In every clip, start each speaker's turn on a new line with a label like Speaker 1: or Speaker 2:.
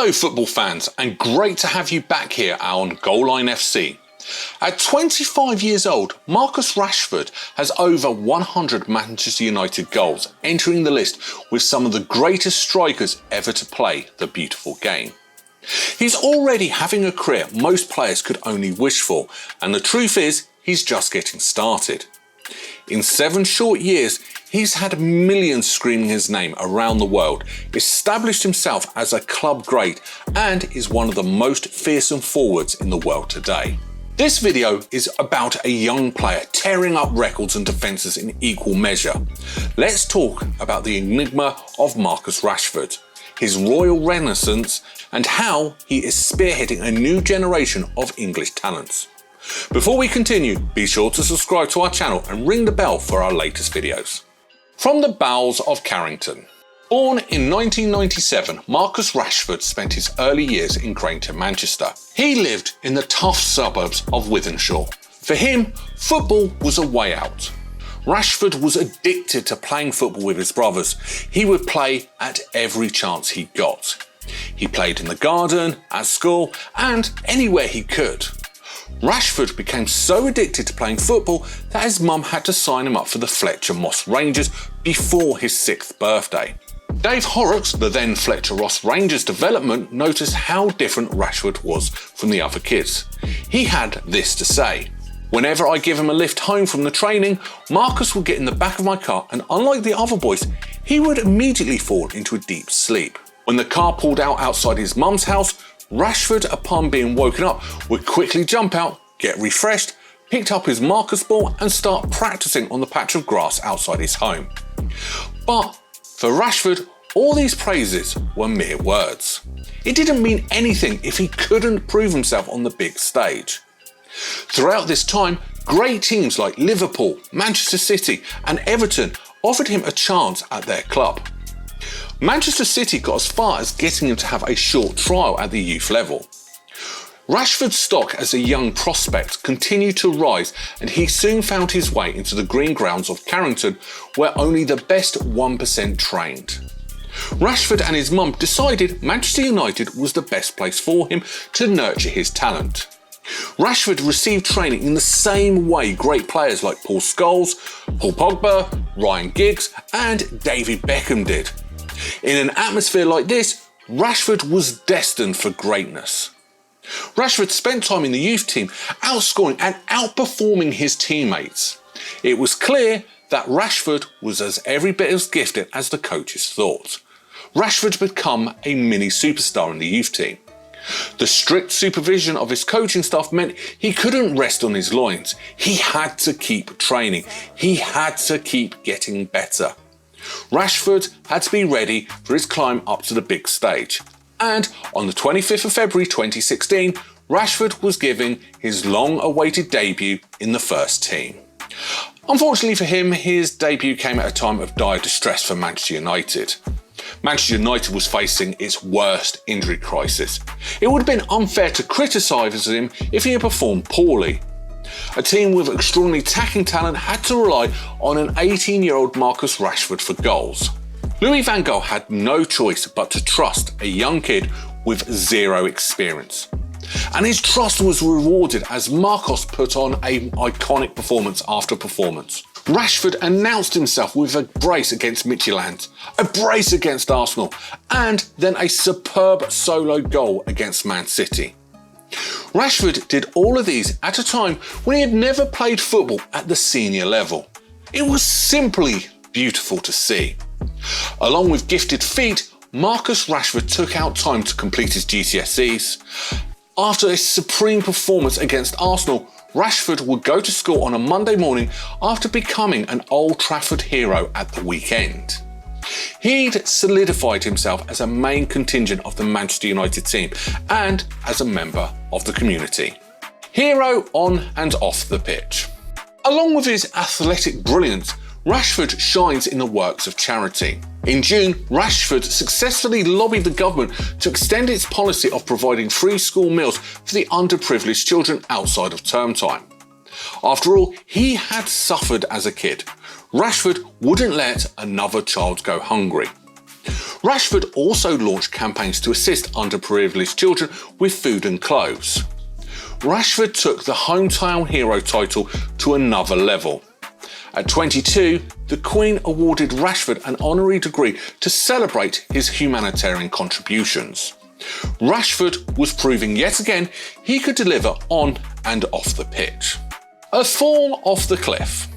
Speaker 1: Hello football fans, and great to have you back here on Goal Line FC. At 25 years old, Marcus Rashford has over 100 Manchester United goals, entering the list with some of the greatest strikers ever to play the beautiful game. He's already having a career most players could only wish for, and the truth is, he's just getting started. In 7 short years, he's had millions screaming his name around the world, established himself as a club great, and is one of the most fearsome forwards in the world today. This video is about a young player tearing up records and defences in equal measure. Let's talk about the enigma of Marcus Rashford, his royal renaissance, and how he is spearheading a new generation of English talents. Before we continue, be sure to subscribe to our channel and ring the bell for our latest videos. From the bowels of Carrington. Born in 1997, Marcus Rashford spent his early years in Grayton, Manchester. He lived in the tough suburbs of Wythenshawe. For him, football was a way out. Rashford was addicted to playing football with his brothers. He would play at every chance he got. He played in the garden, at school, and anywhere he could. Rashford became so addicted to playing football that his mum had to sign him up for the Fletcher Moss Rangers before his 6th birthday. Dave Horrocks, the then Fletcher Moss Rangers development, noticed how different Rashford was from the other kids. He had this to say: "Whenever I give him a lift home from the training, Marcus would get in the back of my car, and unlike the other boys, he would immediately fall into a deep sleep. When the car pulled out outside his mum's house, Rashford, upon being woken up, would quickly jump out, get refreshed, picked up his Marcus ball and start practicing on the patch of grass outside his home." But for Rashford, all these praises were mere words. It didn't mean anything if he couldn't prove himself on the big stage. Throughout this time, great teams like Liverpool, Manchester City and Everton offered him a chance at their club. Manchester City got as far as getting him to have a short trial at the youth level. Rashford's stock as a young prospect continued to rise, and he soon found his way into the green grounds of Carrington, where only the best 1% trained. Rashford and his mum decided Manchester United was the best place for him to nurture his talent. Rashford received training in the same way great players like Paul Scholes, Paul Pogba, Ryan Giggs and David Beckham did. In an atmosphere like this, Rashford was destined for greatness. Rashford spent time in the youth team, outscoring and outperforming his teammates. It was clear that Rashford was as every bit as gifted as the coaches thought. Rashford had become a mini superstar in the youth team. The strict supervision of his coaching staff meant he couldn't rest on his loins. He had to keep training. He had to keep getting better. Rashford had to be ready for his climb up to the big stage. And on the 25th of February 2016, Rashford was giving his long-awaited debut in the first team. Unfortunately for him, his debut came at a time of dire distress for Manchester United. Manchester United was facing its worst injury crisis. It would have been unfair to criticise him if he had performed poorly. A team with extraordinary attacking talent had to rely on an 18-year-old Marcus Rashford for goals. Louis van Gaal had no choice but to trust a young kid with zero experience. And his trust was rewarded as Marcus put on an iconic performance after performance. Rashford announced himself with a brace against Midtjylland, a brace against Arsenal, and then a superb solo goal against Man City. Rashford did all of these at a time when he had never played football at the senior level. It was simply beautiful to see. Along with gifted feet, Marcus Rashford took out time to complete his GCSEs. After a supreme performance against Arsenal, Rashford would go to school on a Monday morning after becoming an Old Trafford hero at the weekend. He'd solidified himself as a main contingent of the Manchester United team and as a member of the community. Hero on and off the pitch. Along with his athletic brilliance, Rashford shines in the works of charity. In June, Rashford successfully lobbied the government to extend its policy of providing free school meals for the underprivileged children outside of term time. After all, he had suffered as a kid. Rashford wouldn't let another child go hungry. Rashford also launched campaigns to assist underprivileged children with food and clothes. Rashford took the hometown hero title to another level. At 22, the Queen awarded Rashford an honorary degree to celebrate his humanitarian contributions. Rashford was proving yet again he could deliver on and off the pitch. A fall off the cliff.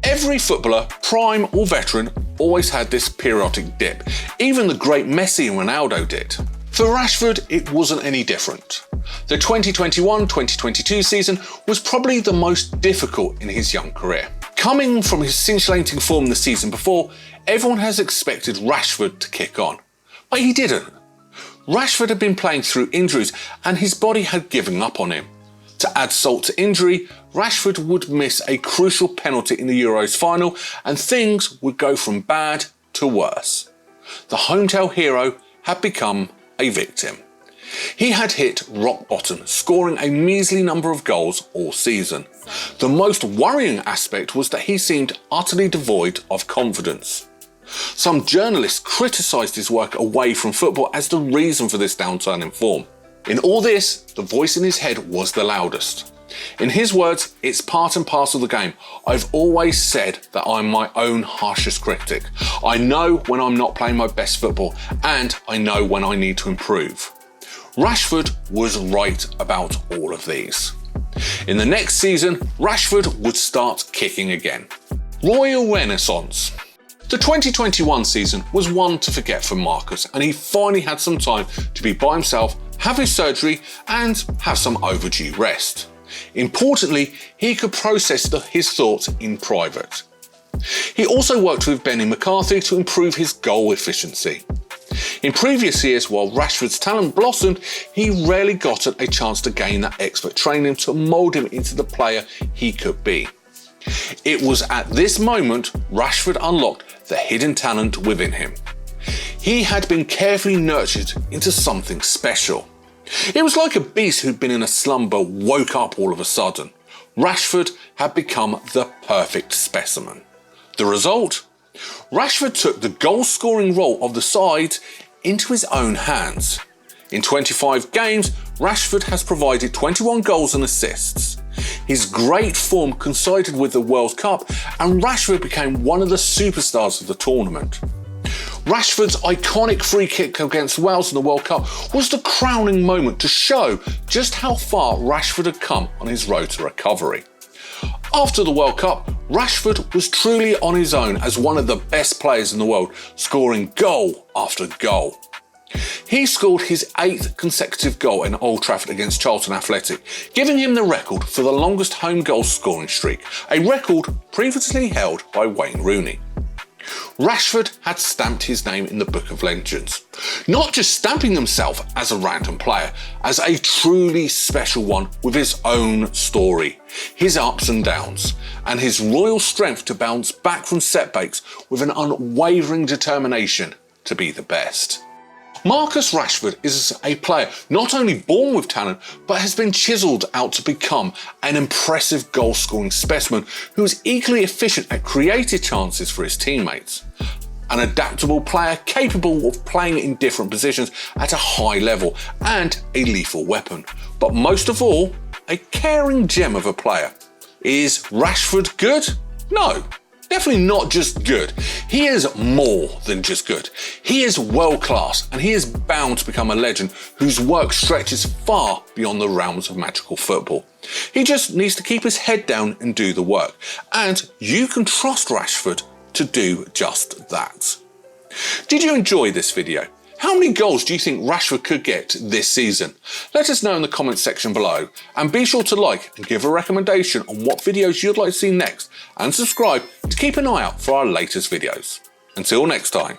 Speaker 1: Every footballer, prime or veteran, always had this periodic dip. Even the great Messi and Ronaldo did. For Rashford, it wasn't any different. The 2021-2022 season was probably the most difficult in his young career. Coming from his scintillating form the season before, everyone has expected Rashford to kick on. But he didn't. Rashford had been playing through injuries and his body had given up on him. To add salt to injury, Rashford would miss a crucial penalty in the Euros final and things would go from bad to worse. The hometown hero had become a victim. He had hit rock bottom, scoring a measly number of goals all season. The most worrying aspect was that he seemed utterly devoid of confidence. Some journalists criticised his work away from football as the reason for this downturn in form. In all this, the voice in his head was the loudest. In his words, "It's part and parcel of the game. I've always said that I'm my own harshest critic. I know when I'm not playing my best football, and I know when I need to improve." Rashford was right about all of these. In the next season, Rashford would start kicking again. Royal Renaissance. The 2021 season was one to forget for Marcus, and he finally had some time to be by himself, have his surgery, and have some overdue rest. Importantly, he could process his thoughts in private. He also worked with Benny McCarthy to improve his goal efficiency. In previous years, while Rashford's talent blossomed, he rarely got a chance to gain that expert training to mould him into the player he could be. It was at this moment Rashford unlocked the hidden talent within him. He had been carefully nurtured into something special. It was like a beast who'd been in a slumber woke up all of a sudden. Rashford had become the perfect specimen. The result? Rashford took the goal-scoring role of the side into his own hands. In 25 games, Rashford has provided 21 goals and assists. His great form coincided with the World Cup and Rashford became one of the superstars of the tournament. Rashford's iconic free kick against Wales in the World Cup was the crowning moment to show just how far Rashford had come on his road to recovery. After the World Cup, Rashford was truly on his own as one of the best players in the world, scoring goal after goal. He scored his 8th consecutive goal in Old Trafford against Charlton Athletic, giving him the record for the longest home goal scoring streak, a record previously held by Wayne Rooney. Rashford had stamped his name in the Book of Legends, not just stamping himself as a random player, as a truly special one with his own story, his ups and downs, and his royal strength to bounce back from setbacks with an unwavering determination to be the best. Marcus Rashford is a player not only born with talent, but has been chiselled out to become an impressive goal-scoring specimen who is equally efficient at creating chances for his teammates. An adaptable player capable of playing in different positions at a high level and a lethal weapon. But most of all, a caring gem of a player. Is Rashford good? No. Definitely not just good. He is more than just good. He is world class and he is bound to become a legend whose work stretches far beyond the realms of magical football. He just needs to keep his head down and do the work. And you can trust Rashford to do just that. Did you enjoy this video? How many goals do you think Rashford could get this season? Let us know in the comments section below, and be sure to like and give a recommendation on what videos you'd like to see next, and subscribe to keep an eye out for our latest videos. Until next time.